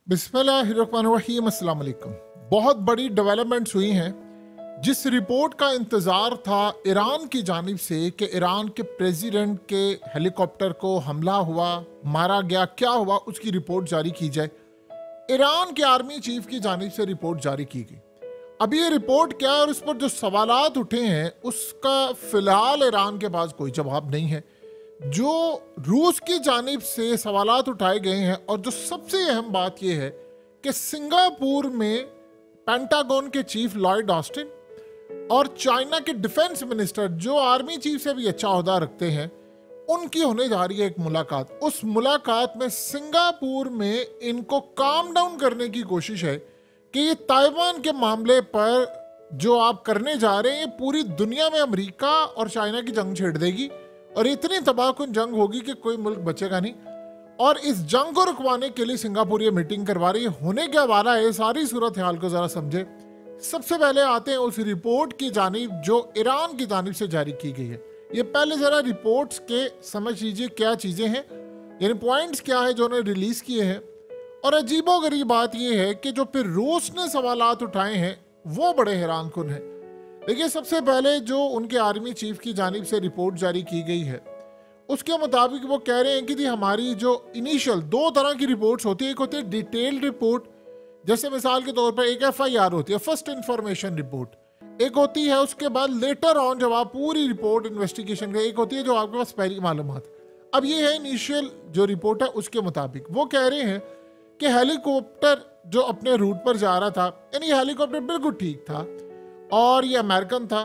बिस्मिल्लाहिर्रहमानिर्रहीम, अस्सलाम वालेकुम। बहुत बड़ी डेवलपमेंट्स हुई हैं। जिस रिपोर्ट का इंतज़ार था ईरान की जानिब से कि ईरान के प्रेसिडेंट के हेलीकॉप्टर को हमला हुआ, मारा गया, क्या हुआ, उसकी रिपोर्ट जारी की जाए। ईरान के आर्मी चीफ की जानिब से रिपोर्ट जारी की गई। अब ये रिपोर्ट क्या है और उस पर जो सवालात उठे हैं उसका फ़िलहाल ईरान के पास कोई जवाब नहीं है। जो रूस की जानिब से सवालात उठाए गए हैं और जो सबसे अहम बात यह है कि सिंगापुर में पेंटागन के चीफ लॉयड ऑस्टिन और चाइना के डिफेंस मिनिस्टर जो आर्मी चीफ से भी अच्छा ओहदा रखते हैं, उनकी होने जा रही है एक मुलाकात। उस मुलाकात में सिंगापुर में इनको काम डाउन करने की कोशिश है कि ये ताइवान के मामले पर जो आप करने जा रहे हैं, पूरी दुनिया में अमेरिका और चाइना की जंग छेड़ देगी और इतनी तबाहकुन जंग होगी कि कोई मुल्क बचेगा नहीं। और इस जंग को रुकवाने के लिए सिंगापुर ये मीटिंग करवा रही है। होने क्या वाला है, सारी सूरत हाल को जरा समझे। सबसे पहले आते हैं उस रिपोर्ट की जानिब जो ईरान की जानिब से जारी की गई है। ये पहले जरा रिपोर्ट्स के समझ लीजिए क्या चीजें हैं, यानी पॉइंट्स क्या है जो उन्होंने रिलीज किए हैं। और अजीबोगरीब बात यह है कि जो फिर रूस ने सवालात उठाए हैं वो बड़े हैरानकुन हैं। देखिए, सबसे पहले जो उनके आर्मी चीफ की जानिब से रिपोर्ट जारी की गई है उसके मुताबिक वो कह रहे हैं कि जी हमारी जो इनिशियल दो तरह की रिपोर्ट्स होती है, एक होती है डिटेल्ड रिपोर्ट, जैसे मिसाल के तौर पर एक FIR होती है, फर्स्ट इंफॉर्मेशन रिपोर्ट, एक होती है उसके बाद लेटर ऑन जब आप पूरी रिपोर्ट इन्वेस्टिगेशन का, एक होती है जो आपके पास पहली मालूमात। अब ये है इनिशियल जो रिपोर्ट है उसके मुताबिक वो कह रहे हैं कि हेलीकॉप्टर जो अपने रूट पर जा रहा था, यानी हेलीकॉप्टर बिल्कुल ठीक था और ये अमेरिकन था।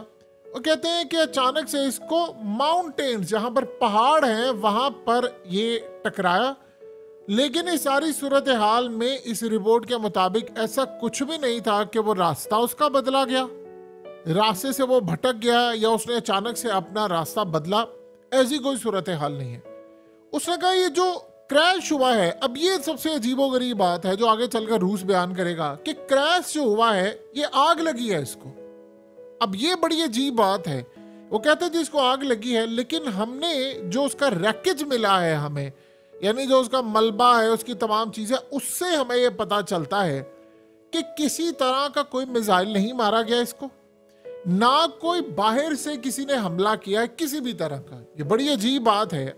वो कहते हैं कि अचानक से इसको माउंटेन्स जहां पर पहाड़ हैं वहां पर ये टकराया। लेकिन इस सारी सूरत हाल में इस रिपोर्ट के मुताबिक ऐसा कुछ भी नहीं था कि वो रास्ता उसका बदला गया, रास्ते से वो भटक गया या उसने अचानक से अपना रास्ता बदला, ऐसी कोई सूरत हाल नहीं है। उसने कहा ये जो क्रैश हुआ है, अब ये सबसे अजीबोगरीब बात है जो आगे चलकर रूस बयान करेगा कि क्रैश जो हुआ है ये आग लगी है इसको। अब ये बड़ी अजीब बात है। वो कहते हैं जिसको आग लगी है, लेकिन हमने जो उसका रैकेज मिला है हमें, यानी जो उसका मलबा है, उसकी तमाम चीजें, उससे हमें ये पता चलता है कि किसी तरह का कोई मिसाइल नहीं मारा गया इसको, ना कोई बाहर से किसी ने हमला किया है किसी भी तरह का। ये बड़ी अजीब बात है।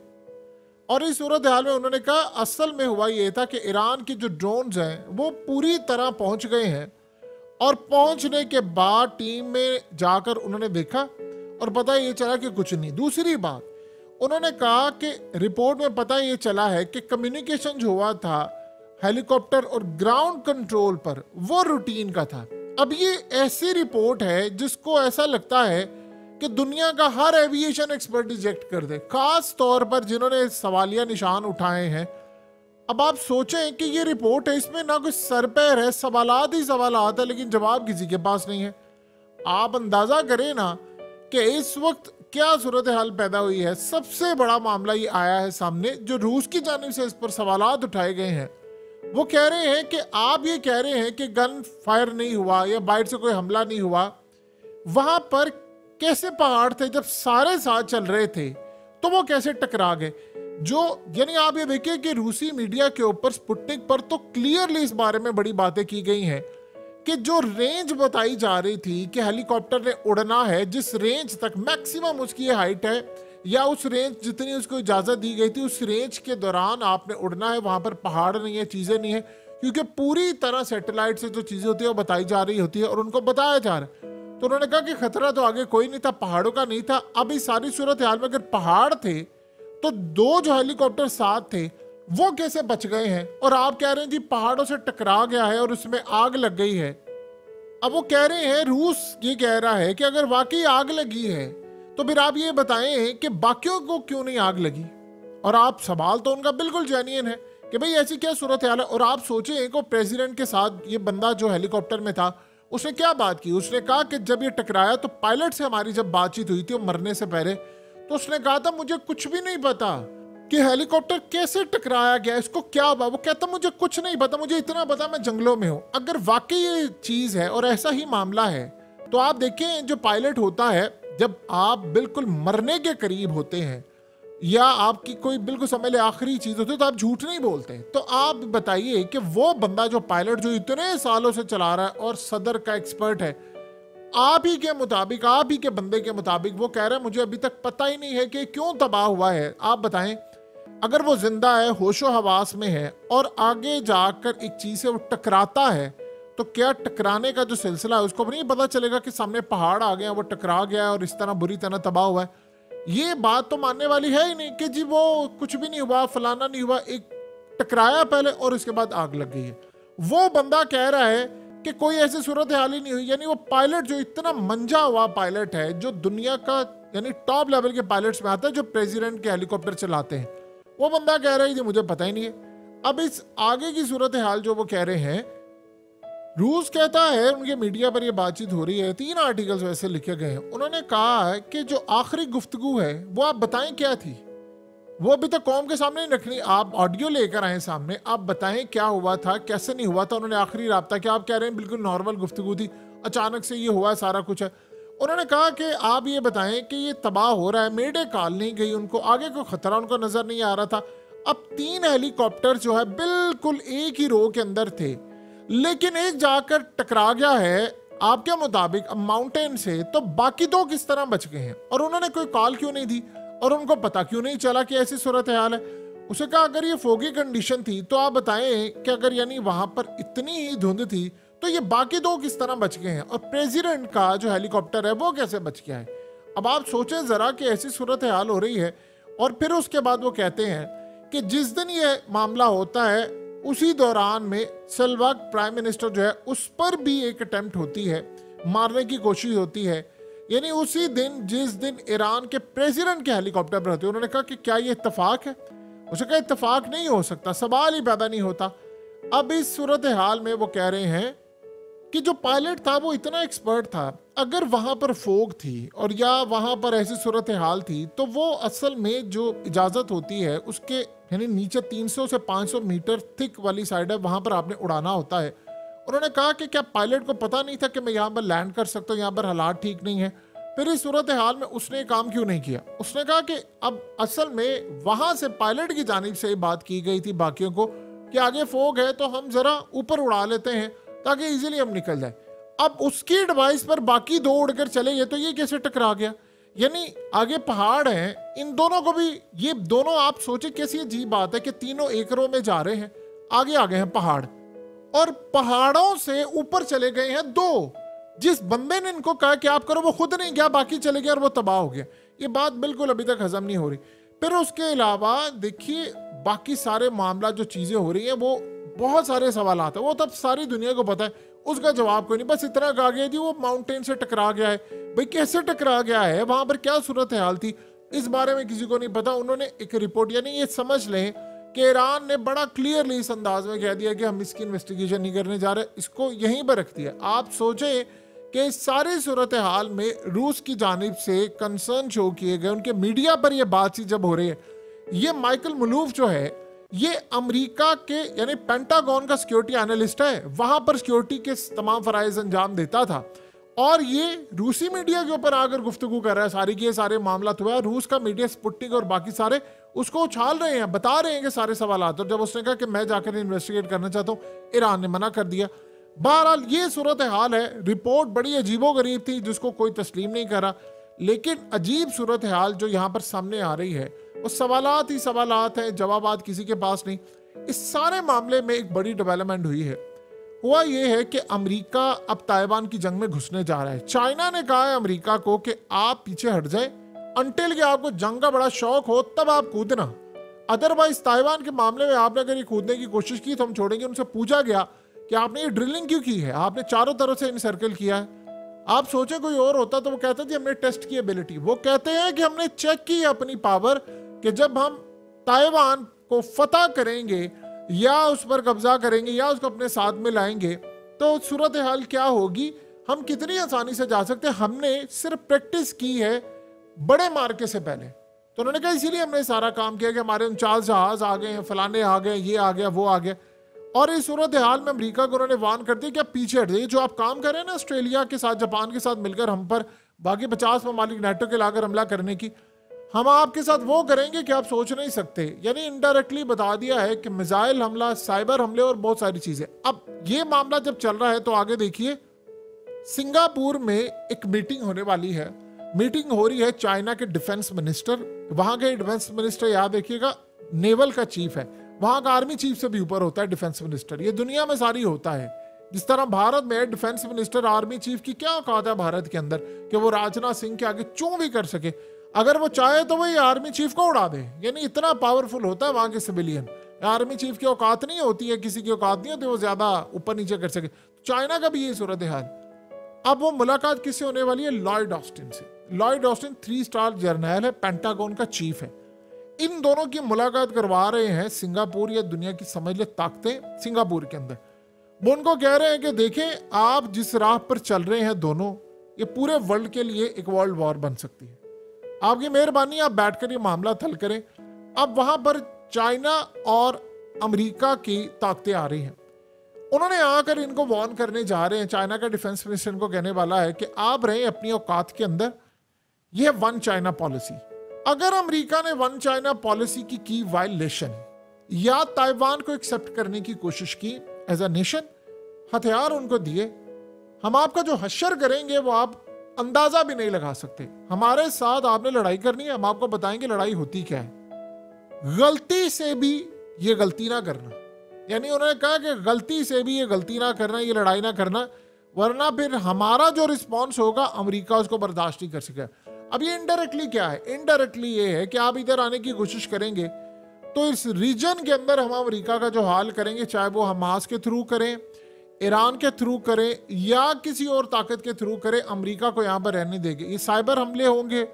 और इस सूरत हाल में उन्होंने कहा असल में हुआ ये था कि ईरान के जो ड्रोन्स हैं वो पूरी तरह पहुंच गए हैं और पहुंचने के बाद टीम में जाकर उन्होंने देखा और पता ये चला कि कुछ नहीं। दूसरी बात, उन्होंने कहा कि रिपोर्ट में पता ये चला है कि कम्युनिकेशन जो हुआ था हेलीकॉप्टर और ग्राउंड कंट्रोल पर वो रूटीन का था। अब ये ऐसी रिपोर्ट है जिसको ऐसा लगता है कि दुनिया का हर एविएशन एक्सपर्ट रिजेक्ट कर दे, खास तौर पर जिन्होंने सवालिया निशान उठाए हैं। अब आप सोचें कि ये रिपोर्ट है, इसमें ना कोई सर पैर है, सवालात ही सवालात है, लेकिन जवाब किसी के पास नहीं है। आप अंदाजा करें ना कि इस वक्त क्या सूरत हाल पैदा हुई है। सबसे बड़ा मामला ये आया है सामने, जो रूस की जानिब से इस पर सवालात उठाए गए हैं। वो कह रहे हैं कि आप ये कह रहे हैं कि गन फायर नहीं हुआ या बाहर से कोई हमला नहीं हुआ, वहां पर कैसे पहाड़ थे जब सारे साथ चल रहे थे, तो वो कैसे टकरा गए। जो यानी आप ये देखिए कि रूसी मीडिया के ऊपर स्पुतनिक पर तो क्लियरली इस बारे में बड़ी बातें की गई हैं कि जो रेंज बताई जा रही थी कि हेलीकॉप्टर ने उड़ना है, जिस रेंज तक मैक्सिमम उसकी हाइट है या उस रेंज जितनी उसको इजाजत दी गई थी, उस रेंज के दौरान आपने उड़ना है, वहां पर पहाड़ नहीं है, चीजें नहीं है, क्योंकि पूरी तरह सैटेलाइट से जो चीजें होती है वो बताई जा रही होती है और उनको बताया जा रहा है। तो उन्होंने कहा कि खतरा तो आगे कोई नहीं था, पहाड़ों का नहीं था। अब इस सारी सूरत हाल में अगर पहाड़ थे तो दो जो हेलीकॉप्टर साथ थे वो कैसे बच गए हैं, और आप कह रहे हैं जी पहाड़ों से टकरा गया है और उसमें आग लग गई है। अब वो कह रहे हैं, रूस ये कह रहा है कि अगर वाकई आग लगी है तो फिर आप ये बताएं कि बाकियों को क्यों नहीं आग लगी। और आप सवाल तो उनका बिल्कुल जेन्युइन है कि भाई ऐसी क्या सूरत हाल है। और आप सोचें कि प्रेसिडेंट के साथ ये बंदा जो हेलीकॉप्टर में था उसने क्या बात की। उसने कहा कि जब ये टकराया तो पायलट से हमारी जब बातचीत हुई थी वो मरने से पहले, तो उसने कहा था मुझे कुछ भी नहीं पता कि हेलीकॉप्टर कैसे टकराया गया, इसको क्या हुआ। वो कहता मुझे कुछ नहीं पता, मुझे इतना पता मैं जंगलों में हूं। अगर वाकई ये चीज है और ऐसा ही मामला है तो आप देखें जो पायलट होता है, जब आप बिल्कुल मरने के करीब होते हैं या आपकी कोई बिल्कुल समझ ले आखिरी चीज होती है तो आप झूठ नहीं बोलते। तो आप बताइए कि वो बंदा जो पायलट जो इतने सालों से चला रहा है और सदर का एक्सपर्ट है, आप ही के मुताबिक, आप ही के बंदे के मुताबिक वो कह रहा है मुझे अभी तक पता ही नहीं है कि क्यों तबाह हुआ है। आप बताएं, अगर वो जिंदा है, होशो हवास में है और आगे जाकर एक चीज से वो टकराता है, तो क्या टकराने का जो सिलसिला है उसको नहीं पता चलेगा कि सामने पहाड़ आ गया, वो टकरा गया और इस तरह बुरी तरह तबाह हुआ है? ये बात तो मानने वाली है ही नहीं कि जी वो कुछ भी नहीं हुआ, फलाना नहीं हुआ, एक टकराया पहले और उसके बाद आग लग गई है। वो बंदा कह रहा है कि कोई ऐसी सूरत हाल ही नहीं हुई। यानी वो पायलट जो इतना मंजा हुआ पायलट है, जो दुनिया का यानी टॉप लेवल के पायलट्स में आता है, जो प्रेसिडेंट के हेलीकॉप्टर चलाते हैं, वो बंदा कह रहा है मुझे पता ही नहीं है। अब इस आगे की सूरत हाल जो वो कह रहे हैं, रूस कहता है, उनके मीडिया पर ये बातचीत हो रही है, 3 आर्टिकल्स वैसे लिखे गए हैं। उन्होंने कहा है कि जो आखिरी गुफ्तगू है वो आप बताएं क्या थी, वो अभी तक कौम के सामने नहीं रखनी। आप ऑडियो लेकर आए सामने, आप बताएं क्या हुआ था, कैसे नहीं हुआ था। उन्होंने आखिरी राब्ता किया, आप कह रहे हैं बिल्कुल नॉर्मल गुफ्तगू थी, अचानक से ये हुआ, सारा कुछ है। उन्होंने कहा कि आप ये बताएं कि ये तबाह हो रहा है, मेडे कॉल नहीं गई उनको, आगे कोई खतरा उनको नजर नहीं आ रहा था। अब 3 हेलीकॉप्टर जो है बिल्कुल एक ही रो के अंदर थे, लेकिन एक जाकर टकरा गया है आपके मुताबिक माउंटेन से, तो बाकी 2 किस तरह बच गए हैं? और उन्होंने कोई कॉल क्यों नहीं दी और उनको पता क्यों नहीं चला कि ऐसी सूरत हाल है? उसे कहा अगर ये फोगी कंडीशन थी तो आप बताएं कि अगर यानी वहां पर इतनी ही धुंध थी तो ये बाकी 2 किस तरह बच गए हैं, और प्रेसिडेंट का जो हेलीकॉप्टर है वो कैसे बच गया है? अब आप सोचें जरा कि ऐसी सूरत हाल हो रही है। और फिर उसके बाद वो कहते हैं कि जिस दिन ये मामला होता है उसी दौरान में सलवाक प्राइम मिनिस्टर जो है उस पर भी एक अटेम्प्ट होती है, मारने की कोशिश होती है। यानी उसी दिन जिस दिन ईरान के प्रेसिडेंट के हेलीकॉप्टर पर होते हैं। उन्होंने कहा कि क्या ये इत्तेफाक है? उसे कहा इत्तेफाक नहीं हो सकता, सवाल ही पैदा नहीं होता। अब इस सूरत हाल में वो कह रहे हैं कि जो पायलट था वो इतना एक्सपर्ट था, अगर वहां पर फोग थी और या वहां पर ऐसी सूरत हाल थी तो वो असल में जो इजाजत होती है उसके यानी नीचे 300 से 500 मीटर थिक वाली साइड है, वहां पर आपने उड़ाना होता है। उन्होंने कहा कि क्या पायलट को पता नहीं था कि मैं यहाँ पर लैंड कर सकता हूँ, यहाँ पर हालात ठीक नहीं है? फिर इस सूरत हाल में उसने काम क्यों नहीं किया? उसने कहा कि अब असल में वहां से पायलट की जानिब से बात की गई थी बाकियों को कि आगे फोग है तो हम जरा ऊपर उड़ा लेते हैं ताकि इजीली हम निकल जाए। अब उसकी एडवाइस पर बाकी 2 उड़कर चले गए, तो ये कैसे टकरा गया? यानी आगे पहाड़ हैं, इन दोनों को भी, ये दोनों आप सोचे कैसी अजीब बात है कि तीनों एकरों में जा रहे हैं, आगे आ गए हैं पहाड़ और पहाड़ों से ऊपर चले गए हैं 2। जिस बंदे ने इनको कहा कि आप करो वो खुद नहीं गया, बाकी चले गए और वो तबाह हो गया। ये बात बिल्कुल अभी तक हजम नहीं हो रही। फिर उसके अलावा देखिए बाकी सारे मामला जो चीजें हो रही हैं वो बहुत सारे सवाल आते हैं, वो तब सारी दुनिया को पता है, उसका जवाब कोई नहीं। बस इतना कहा गया जी वो माउंटेन से टकरा गया है। भाई कैसे टकरा गया है, वहां पर क्या सूरत हाल थी, इस बारे में किसी को नहीं पता। उन्होंने एक रिपोर्ट, यानी ये समझ लें कि ईरान ने बड़ा क्लियरली इस अंदाज में कह दिया कि हम इसकी इन्वेस्टिगेशन नहीं करने जा रहे, इसको यहीं पर रख दिया। आप सोचें कि सारी सूरत हाल में रूस की जानिब से कंसर्न शो किए गए, उनके मीडिया पर यह बातचीत जब हो रही है। ये माइकल मलूफ जो है ये अमेरिका के यानी पेंटागन का सिक्योरिटी एनालिस्ट है, वहां पर सिक्योरिटी के तमाम फराइज अंजाम देता था और ये रूसी मीडिया के ऊपर आकर गुफ्तगू कर रहा है सारी के सारे मामला हुआ है। रूस का मीडिया स्पुतनिक और बाकी सारे उसको उछाल रहे हैं, बता रहे हैं कि सारे सवाल आते। और जब उसने कहा कि मैं जाकर इन्वेस्टिगेट करना चाहता हूँ, ईरान ने मना कर दिया। बहरहाल ये सूरत हाल है। रिपोर्ट बड़ी अजीबोगरीब थी जिसको कोई तस्लीम नहीं करा, लेकिन अजीब सूरत हाल जो यहाँ पर सामने आ रही है वो सवालात ही सवालात हैं, जवाबात किसी के पास नहीं। इस सारे मामले में एक बड़ी डेवलपमेंट हुई है। हुआ ये है कि अमेरिका अब ताइवान की जंग में घुसने जा रहा है। चाइना ने कहा है अमेरिका को कि आप पीछे हट जाए, अंटिल कि आपको जंग का बड़ा शौक हो तब आप कूदना, अदरवाइज ताइवान के मामले में आपने अगर ये कूदने की कोशिश की तो हम छोड़ेंगे। उनसे पूछा गया कि आपने ये ड्रिलिंग क्यों की है, आपने चारों तरफ से इनसर्कल किया है। आप सोचे कोई और होता तो वो कहते थे हमने टेस्ट की एबिलिटी। वो कहते हैं कि हमने चेक की अपनी पावर कि जब हम ताइवान को फतह करेंगे या उस पर कब्जा करेंगे या उसको अपने साथ में लाएंगे तो सूरत हाल क्या होगी, हम कितनी आसानी से जा सकते हैं। हमने सिर्फ प्रैक्टिस की है बड़े मार्के से पहले। तो उन्होंने कहा इसीलिए हमने सारा काम किया कि हमारे 49 जहाज आ गए हैं, फलाने आ गए, ये आ गया, वो आ गया। और इस सूरत हाल में अमेरिका को उन्होंने वार्न कर दिया कि आप पीछे हट जाइए। जो आप काम कर रहे हैं ना ऑस्ट्रेलिया के साथ, जापान के साथ मिलकर हम पर बाकी 50 ममालिक नेटो के लाकर हमला करने की, हम आपके साथ वो करेंगे कि आप सोच नहीं सकते। यानी इनडायरेक्टली बता दिया है कि मिसाइल हमला, साइबर हमले और बहुत सारी चीजें। अब ये मामला जब चल रहा है तो आगे देखिए, सिंगापुर में एक मीटिंग होने वाली है। मीटिंग हो रही है चाइना के डिफेंस मिनिस्टर, वहां के डिफेंस मिनिस्टर याद रखिएगा नेवल का चीफ है, वहां का आर्मी चीफ से भी ऊपर होता है डिफेंस मिनिस्टर। ये दुनिया में सारी होता है। जिस तरह भारत में डिफेंस मिनिस्टर आर्मी चीफ की क्या औकात है भारत के अंदर कि वो राजनाथ सिंह के आगे चूं भी कर सके, अगर वो चाहे तो वही आर्मी चीफ को उड़ा दे। यानी इतना पावरफुल होता है वहां के सिविलियन। आर्मी चीफ की औकात नहीं होती है, किसी की औकात नहीं होती वो ज्यादा ऊपर नीचे कर सके। चाइना का भी यही सूरत हाल। अब वो मुलाकात किससे होने वाली है? लॉयड ऑस्टिन से। लॉयड ऑस्टिन 3 स्टार जर्नैल है, पेंटागन का चीफ है। इन दोनों की मुलाकात करवा रहे हैं सिंगापुर, या दुनिया की समझ ले ताकतें सिंगापुर के अंदर। वो उनको कह रहे हैं कि देखें आप जिस राह पर चल रहे हैं दोनों, ये पूरे वर्ल्ड के लिए एक वर्ल्ड वॉर बन सकती है। आपकी मेहरबानी आप बैठकर ये मामला हल करें। अब वहां पर चाइना और अमेरिका की ताकतें आ रही हैं। उन्होंने आकर इनको वार्न करने जा रहे हैं। चाइना का डिफेंस मिनिस्टर इनको कहने वाला है कि आप रहें अपनी औकात के अंदर। यह वन चाइना पॉलिसी, अगर अमेरिका ने वन चाइना पॉलिसी की वायलेशन या ताइवान को एक्सेप्ट करने की कोशिश की एज अ नेशन, हथियार उनको दिए, हम आपका जो हश्र करेंगे वो आप अंदाजा भी नहीं लगा सकते। हमारे साथ आपने लड़ाई करनी है, हम आपको बताएंगे लड़ाई होती क्या है। गलती से भी ये गलती ना करना। यानी उन्होंने कहा कि गलती से भी ये गलती ना करना, ये लड़ाई ना करना, वरना फिर हमारा जो रिस्पॉन्स होगा अमेरिका उसको बर्दाश्त नहीं कर सकेगा। अब ये इनडायरेक्टली क्या है? इनडायरेक्टली ये है कि आप इधर आने की कोशिश करेंगे तो इस रीजन के अंदर हम अमेरिका का जो हाल करेंगे, चाहे वो हमास के थ्रू करें, ईरान के थ्रू करें या किसी और ताकत के थ्रू करें, अमेरिका को यहाँ पर रहने देंगे। ये साइबर हमले होंगे,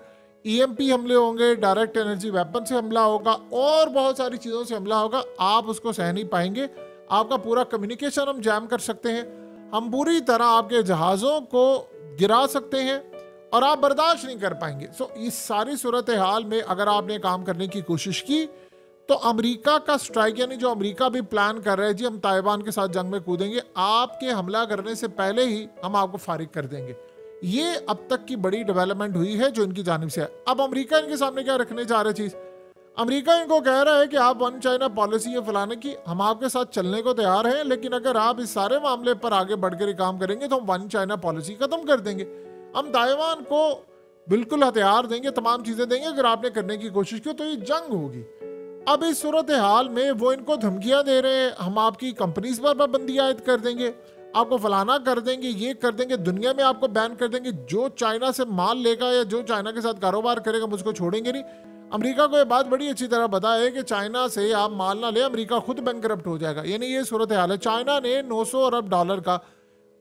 ईएमपी हमले होंगे, डायरेक्ट एनर्जी वेपन से हमला होगा और बहुत सारी चीज़ों से हमला होगा। आप उसको सह नहीं पाएंगे। आपका पूरा कम्युनिकेशन हम जैम कर सकते हैं, हम पूरी तरह आपके जहाज़ों को गिरा सकते हैं और आप बर्दाश्त नहीं कर पाएंगे। सो इस सारी सूरत हाल में अगर आपने काम करने की कोशिश की तो अमेरिका का स्ट्राइक, यानी जो अमेरिका भी प्लान कर रहे हैं जी हम ताइवान के साथ जंग में कूदेंगे, आपके हमला करने से पहले ही हम आपको फारिग कर देंगे। ये अब तक की बड़ी डेवलपमेंट हुई है जो इनकी जानिब से है। अब अमेरिका इनके सामने क्या रखने जा रहे चीज? अमेरिका इनको कह रहा है कि आप वन चाइना पॉलिसी है फलाने की, हम आपके साथ चलने को तैयार हैं, लेकिन अगर आप इस सारे मामले पर आगे बढ़कर काम करेंगे तो हम वन चाइना पॉलिसी खत्म कर देंगे। हम ताइवान को बिल्कुल हथियार देंगे, तमाम चीजें देंगे। अगर आपने करने की कोशिश की तो ये जंग होगी। अब इस सूरत हाल में वो इनको धमकियां दे रहे हैं, हम आपकी कंपनीज पर पाबंदी आयद कर देंगे, आपको फलाना कर देंगे, ये कर देंगे, दुनिया में आपको बैन कर देंगे। जो चाइना से माल लेगा या जो चाइना के साथ कारोबार करेगा हम उसको छोड़ेंगे नहीं। अमेरिका को ये बात बड़ी अच्छी तरह पता है कि चाइना से आप माल ना ले, अमेरिका खुद बैंकरप्ट हो जाएगा। यानी ये सूरत हाल है। चाइना ने 900 अरब डॉलर का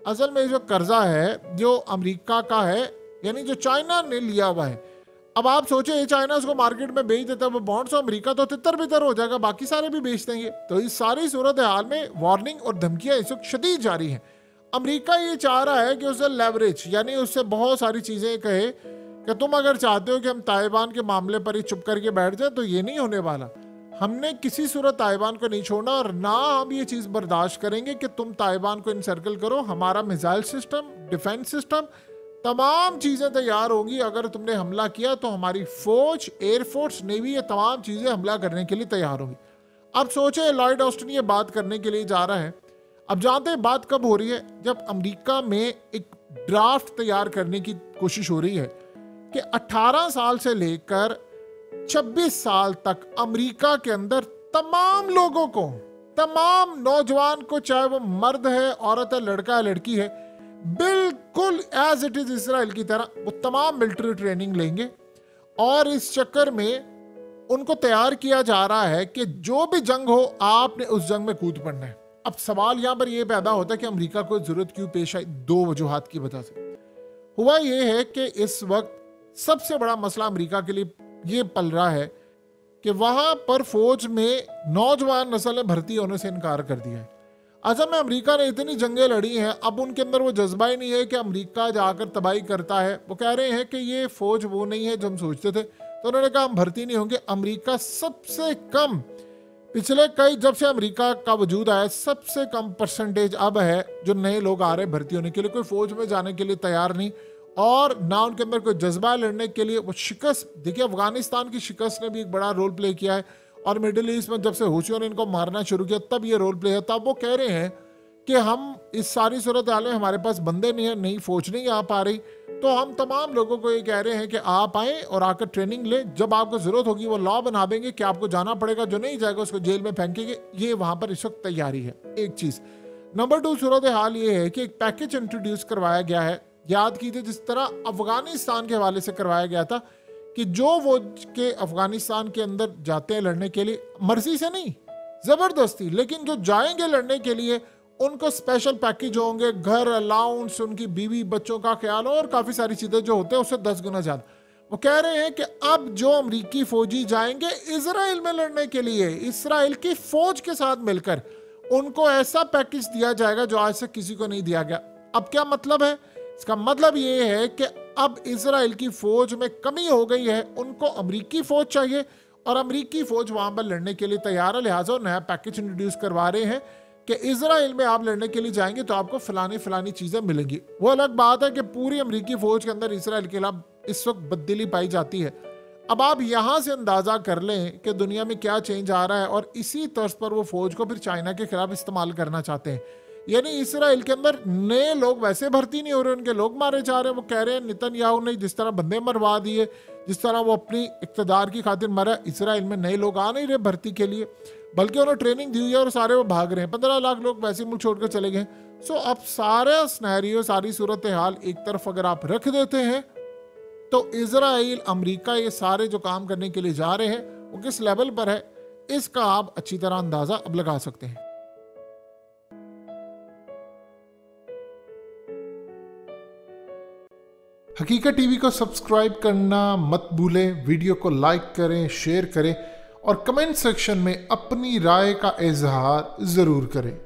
असल में जो कर्जा है जो अमेरिका का है, यानी जो चाइना ने लिया हुआ है। अब आप सोचे चाइना उसको मार्केट में बेच देता है वो बॉन्ड्स, अमेरिका तो तितर बितर हो जाएगा, बाकी सारे भी बेच देंगे। तो इस सारी सूरत हाल में वार्निंग और धमकियां इस वक्त शदीद जारी हैं। अमेरिका ये चाह रहा है कि उसे लेवरेज, यानी उससे बहुत सारी चीजें कहे कि तुम अगर चाहते हो कि हम ताइवान के मामले पर ही चुप करके बैठ जाए तो ये नहीं होने वाला। हमने किसी सूरत ताइवान को नहीं छोड़ना और ना हम ये चीज बर्दाश्त करेंगे कि तुम ताइवान को इनसर्कल करो। हमारा मिसाइल सिस्टम, डिफेंस सिस्टम, तमाम चीजें तैयार होंगी। अगर तुमने हमला किया तो हमारी फौज, एयरफोर्स, नेवी, ये तमाम चीजें हमला करने के लिए तैयार होंगी। अब सोचे लॉयड ऑस्टिन ये बात करने के लिए जा रहा है। अब जानते हैं बात कब हो रही है? जब अमेरिका में एक ड्राफ्ट तैयार करने की कोशिश हो रही है कि 18 साल से लेकर 26 साल तक अमेरिका के अंदर तमाम लोगों को, तमाम नौजवान को, चाहे वो मर्द है, औरत है, लड़का है, लड़की है, बिल्कुल एज इट इज इसराइल की तरह वो तमाम मिलिट्री ट्रेनिंग लेंगे। और इस चक्कर में उनको तैयार किया जा रहा है कि जो भी जंग हो आपने उस जंग में कूद पड़ना है। अब सवाल यहां पर यह पैदा होता है कि अमेरिका को जरूरत क्यों पेश आई? 2 वजूहात की वजह से। हुआ यह है कि इस वक्त सबसे बड़ा मसला अमेरिका के लिए यह पल रहा है कि वहां पर फौज में नौजवान नस्ल ने भर्ती होने से इनकार कर दिया है। असल में अमेरिका ने इतनी जंगें लड़ी हैं, अब उनके अंदर वो जज्बा ही नहीं है कि अमेरिका जाकर तबाही करता है। वो कह रहे हैं कि ये फौज वो नहीं है जो हम सोचते थे। तो उन्होंने कहा हम भर्ती नहीं होंगे। अमेरिका सबसे कम, पिछले कई, जब से अमेरिका का वजूद आया, सबसे कम परसेंटेज अब है जो नए लोग आ रहे हैं भर्ती होने के लिए। कोई फौज में जाने के लिए तैयार नहीं। और ना उनके अंदर कोई जज्बा लड़ने के लिए। वो शिकस्त, देखिए अफगानिस्तान की शिकस्त ने भी एक बड़ा रोल प्ले किया है, और मिडिल ईस्ट में जब से हुसियों ने इनको मारना शुरू किया तब ये रोल प्ले है। तब वो कह रहे हैं कि हम इस सारी सूरत हाल में हमारे पास बंदे नहीं है, नई फौज नहीं आ पा रही, तो हम तमाम लोगों को ये कह रहे हैं कि आप आए और आकर ट्रेनिंग लें, जब आपको जरूरत होगी वो लॉ बना देंगे कि आपको जाना पड़ेगा, जो नहीं जाएगा उसको जेल में फेंकेंगे। ये वहां पर इस वक्त तैयारी है, एक चीज। नंबर 2 सूरत हाल ये है कि एक पैकेज इंट्रोड्यूस करवाया गया है, याद कीजिए जिस तरह अफगानिस्तान के हवाले से करवाया गया था कि जो वो के अफगानिस्तान के अंदर जाते हैं लड़ने के लिए, मर्जी से नहीं जबरदस्ती, लेकिन जो जाएंगे लड़ने के लिए उनको स्पेशल पैकेज होंगे, घर अलाउंस, उनकी बीवी बच्चों का ख्याल और काफी सारी चीजें जो होते हैं उससे 10 गुना ज्यादा। वो कह रहे हैं कि अब जो अमरीकी फौजी जाएंगे इजराइल में लड़ने के लिए, इसराइल की फौज के साथ मिलकर उनको ऐसा पैकेज दिया जाएगा जो आज तक किसी को नहीं दिया गया। अब क्या मतलब है? इसका मतलब ये है कि अब इजराइल की फौज में कमी हो गई है, उनको अमरीकी फौज चाहिए और अमरीकी फौज वहां पर लड़ने के लिए तैयार है। लिहाजा नया पैकेज इंट्रोड्यूस करवा रहे हैं कि इजराइल में आप लड़ने के लिए जाएंगे तो आपको फलानी चीजें मिलेंगी। वो अलग बात है कि पूरी अमरीकी फौज के अंदर इसराइल के खिलाफ इस वक्त बददिली पाई जाती है। अब आप यहां से अंदाजा कर लें कि दुनिया में क्या चेंज आ रहा है, और इसी तर्ज पर वो फौज को फिर चाइना के खिलाफ इस्तेमाल करना चाहते हैं। यानी इसराइल के अंदर नए लोग वैसे भर्ती नहीं हो रहे, उनके लोग मारे जा रहे हैं। वो कह रहे हैं नेतन्याहू ने जिस तरह बंदे मरवा दिए, जिस तरह वो अपनी इक्तदार की खातिर मरा, इसराइल में नए लोग आ नहीं रहे भर्ती के लिए, बल्कि उन्हें ट्रेनिंग दी हुई है और सारे वो भाग रहे हैं। 15 लाख लोग वैसे मुल्क छोड़कर चले गए। सो अब सारा स्नैरियो, सारी सूरत हाल एक तरफ अगर आप रख देते हैं तो इजराइल, अमेरिका, ये सारे जो काम करने के लिए जा रहे हैं वो किस लेवल पर है, इसका आप अच्छी तरह अंदाजा अब लगा सकते हैं। हकीकत टीवी को सब्सक्राइब करना मत भूलें, वीडियो को लाइक करें, शेयर करें और कमेंट सेक्शन में अपनी राय का इजहार जरूर करें।